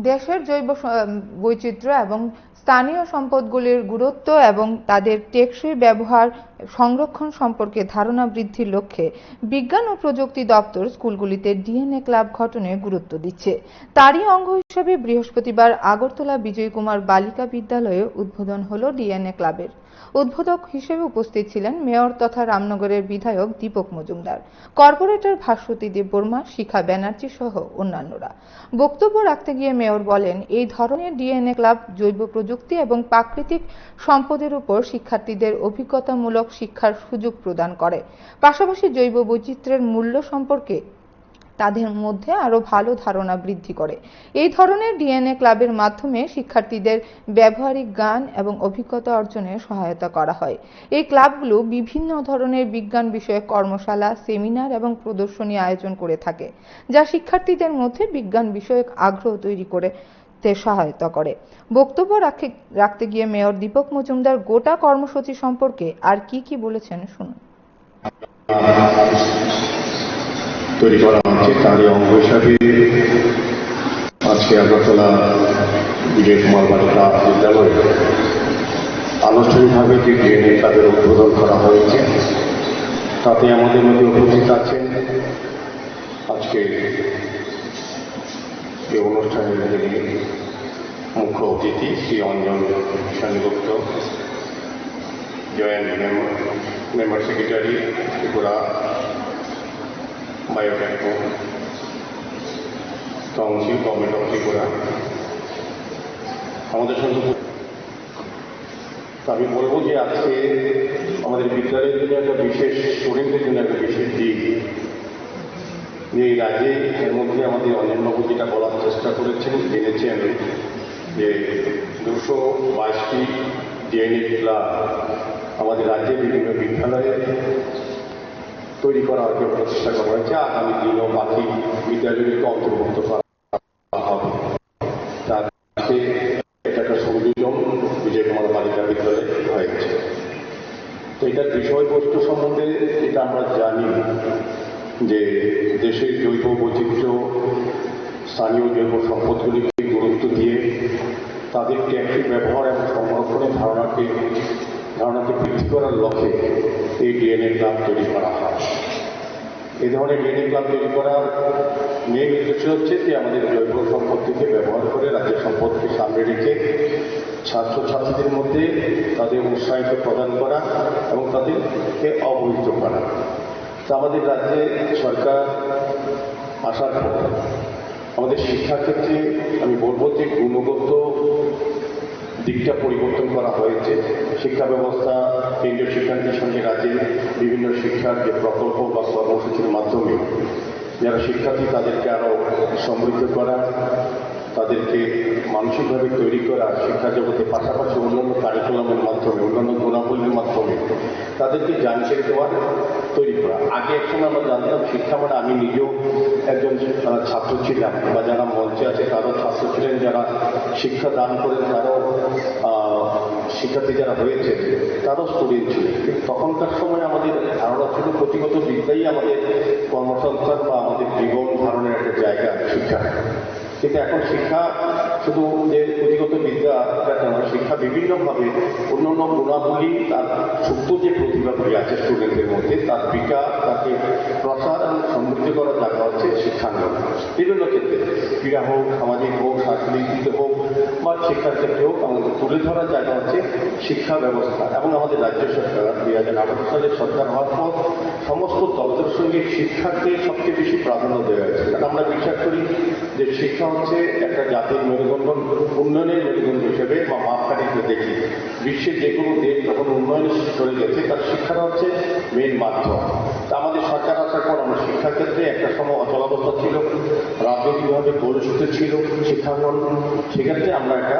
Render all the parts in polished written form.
দেশের জৈব বৈচিত্র্য এবং স্থানীয় সম্পদগুলির গুরুত্ব এবং তাদের টেকসই ব্যবহার সংরক্ষণ সম্পর্কে ধারণা বৃদ্ধির লক্ষ্যে বিজ্ঞান ও প্রযুক্তি দপ্তর স্কুলগুলিতে ডিএনএ ক্লাব গঠনে গুরুত্ব দিচ্ছে। তারই অঙ্গ হিসেবে বৃহস্পতিবার আগরতলা বিজয় কুমার বালিকা বিদ্যালয়ে উদ্বোধন হলো ডিএনএ ক্লাবের। উদ্বোধক হিসেবে উপস্থিত ছিলেন মেয়র তথা রামনগরের বিধায়ক দীপক মজুমদার, কর্পোরেটর ভাস্বতী দেববর্মা, শিখা ব্যানার্জি সহ অন্যান্যরা। বক্তব্য রাখতে গিয়ে মেয়র বলেন, এই ধরনের ডিএনএ ক্লাব জৈব প্রযুক্তি এবং প্রাকৃতিক সম্পদের উপর শিক্ষার্থীদের অভিজ্ঞতামূলক শিক্ষার সুযোগ প্রদান করে, পাশাপাশি জৈব বৈচিত্র্যের মূল্য সম্পর্কে তাদের মধ্যে আরো ভালো ধারণা বৃদ্ধি করে। এই ধরনের ডিএনএ ক্লাবের মাধ্যমে শিক্ষার্থীদের ব্যবহারিক জ্ঞান এবং অভিজ্ঞতা অর্জনে সহায়তা করা হয়। এই ক্লাবগুলো বিভিন্ন ধরনের বিজ্ঞান বিষয়ক কর্মশালা, সেমিনার এবং প্রদর্শনী আয়োজন করে থাকে, যা শিক্ষার্থীদের মধ্যে বিজ্ঞান বিষয়ক আগ্রহ তৈরি করে সহায়তা করে। বক্তব্য রাখতে গিয়ে মেয়র দীপক মজুমদার গোটা কর্মসূচি সম্পর্কে আর কি বলেছেন শুনুন। তৈরি করা হচ্ছে তারই অঙ্গ হিসাবে আজকে আগরতলা বিজয় কুমার বালিকা বিদ্যালয়ে আনুষ্ঠানিকভাবে যে ডিএনএ ক্লাবের উদ্বোধন করা হয়েছে, তাতে আমাদের মধ্যে উপস্থিত আছেন আজকে এই অনুষ্ঠানের মুখ্য অতিথি Shri Anjan Sengupta, joint member secretary Tripura biotechno council, government of Tripura. আমাদের সঙ্গে আমি বলবো যে আজকে আমাদের বিদ্যালয়ের জন্য একটা বিশেষ, স্টুডেন্টদের জন্য একটা বিশেষ দিক। এই রাজ্যে এর মধ্যে আমাদের অন্যান্যবাবু যেটা বলার চেষ্টা করেছেন, জেনেছেন যে 222টি ডিএনএ ক্লাব আমাদের রাজ্যে বিভিন্ন বিদ্যালয়ে তৈরি করার প্রচেষ্টা করা হয়েছে। আগামী দিনও বাকি বিদ্যালয়গুলিকে অন্তর্ভুক্ত করা হবে। তাতে এটা একটা সংযোজন বিজয় কুমার বালিকা বিদ্যালয়ে হয়েছে। তো এটার বিষয়বস্তু সম্বন্ধে এটা আমরা জানি যে দেশের জৈব বৈচিত্র্য, স্থানীয় জৈব সম্পদগুলিকে গুরুত্ব দিয়ে তাদের টেকসই ব্যবহার এবং সংরক্ষণের ধারণাকে বৃদ্ধি করার লক্ষ্যে এই ডিএনএ ক্লাব তৈরি করা হয়। এই ধরনের ডিএনএ ক্লাব তৈরি করার মেন উদ্দেশ্য হচ্ছে যে আমাদের জৈব সম্পদকে ব্যবহার করে রাজ্যের সম্পদকে সামনে রেখে ছাত্রছাত্রীদের মধ্যে তাদের উৎসাহিত প্রদান করা এবং তাদেরকে অবহিত করা। তা আমাদের রাজ্যে সরকার আসার পর আমাদের শিক্ষাক্ষেত্রে আমি বলবো যে গুণগত দিকটা পরিবর্তন করা হয়েছে। শিক্ষা ব্যবস্থা কেন্দ্রীয় শিক্ষানীতির সঙ্গে রাজ্যে বিভিন্ন শিক্ষার যে প্রকল্প বা কর্মসূচির মাধ্যমে যারা শিক্ষার্থী তাদেরকে আরও সমৃদ্ধ করা, তাদেরকে মানসিকভাবে তৈরি করা, শিক্ষা জগতের পাশাপাশি অন্যান্য কারিকুলামের মাধ্যমে, অন্যান্য গুণাবলীর মাধ্যমে তাদেরকে জানতে দেওয়ার তৈরি করা। আগে একসময় আমরা জানতাম শিক্ষা মানে, আমি নিজেও একজন ছাত্র ছিলাম বা যারা মঞ্চে আছে তারও ছাত্র ছিলেন, যারা শিক্ষা দান করেন তারাও শিক্ষার্থী যারা হয়েছে তারও স্টুডেন্ট ছিলেন। তখনকার সময় আমাদের ধারণা ছিল প্রতিগত বিদ্যাই আমাদের কর্মসংস্থান বা আমাদের জীবন ধারণের একটা জায়গা শিক্ষা। কিন্তু এখন শিক্ষা শুধু যে পুঁথিগত বিদ্যা এটা নয়, শিক্ষা বিভিন্নভাবে অন্যান্য গুণাবলী, তার সুপ্ত যে প্রতিভাগুলি আছে স্টুডেন্টদের মধ্যে তার বিকাশ, তাকে প্রসার এবং সমৃদ্ধি করার জায়গা হচ্ছে শিক্ষাঙ্গন। বিভিন্ন ক্ষেত্রে ক্রীড়া হোক, সামাজিক হোক, সাংস্কৃতিক হোক বা শিক্ষার ক্ষেত্রে হোক, আমাদের তুলে ধরার জায়গা হচ্ছে শিক্ষা ব্যবস্থা। এবং আমাদের রাজ্য সরকার 2018 সালে সরকার হওয়ার পর সমস্ত দপ্তরের সঙ্গে শিক্ষাকে সবচেয়ে বেশি প্রাধান্য দেওয়া হয়েছে। কারণ আমরা বিশ্বাস করি যে শিক্ষা হচ্ছে একটা জাতির মেরুদণ্ড, উন্নয়নের মেরুদণ্ড হিসেবে বা মাপকাঠিতে দেখি। বিশ্বের যে কোনো দেশ যখন উন্নয়নে চলে গেছে তার শিক্ষাটা হচ্ছে মেন মাধ্যম। তা আমাদের সরকার আসার পর আমরা শিক্ষাক্ষেত্রে একটা সময় অচলাবস্থা ছিল, রাজনৈতিকভাবে কলুষিত ছিল শিক্ষাঙ্গন, সেক্ষেত্রে আমরা একটা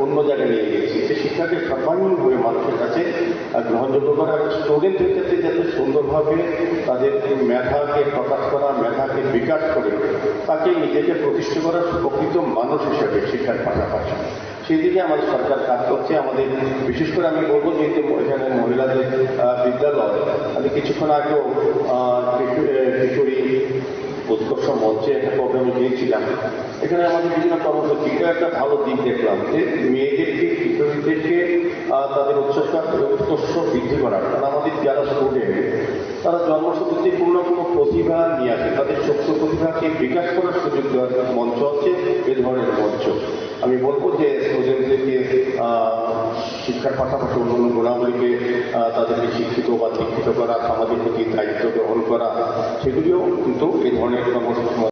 অন্য জায়গায় নিয়ে গেছি যে শিক্ষাকে সর্বাঙ্গীনভাবে মানুষের কাছে গ্রহণযোগ্য করা এবং স্টুডেন্টদের ক্ষেত্রে যাতে সুন্দরভাবে তাদের মেধাকে প্রকাশ করা, মেধাকে বিকাশ করে তাকে নিজেকে প্রতিষ্ঠা করার প্রকৃত মানুষ হিসেবে শিক্ষার পাশাপাশি সেই দিকে আমাদের সরকার কাজ করছে। আমাদের বিশেষ করে আমি বলবো যে এখানে মহিলাদের বিদ্যালয়, আমি কিছুক্ষণ আগেও কিশোরী উৎকর্ষ মঞ্চে একটা প্রোগ্রামে আমি গিয়েছিলাম, এখানে আমাদের বিভিন্ন কর্মসূচি, এটা একটা ভালো দিক দেখলাম যে মেয়েদেরকে, কিশোরীদেরকে তাদের উৎকর্ষ বৃদ্ধি করার। কারণ আমাদের যারা স্টুডেন্ট তারা জন্মসূত্রে কোনো প্রতিভা নিয়ে আসে, তাদের সত্য প্রতিভাকে বিকাশ করার সুযোগ দেওয়ার মঞ্চ হচ্ছে এ ধরনের মঞ্চ। আমি বলবো যে স্টুডেন্টদেরকে শিক্ষার পাশাপাশি অন্যান্য গুণাবলীকে তাদেরকে শিক্ষিত বা দীক্ষিত করা, সামাজিক প্রতি দায়িত্ব গ্রহণ করা, সেগুলিও কিন্তু এই ধরনের কর্মসূচির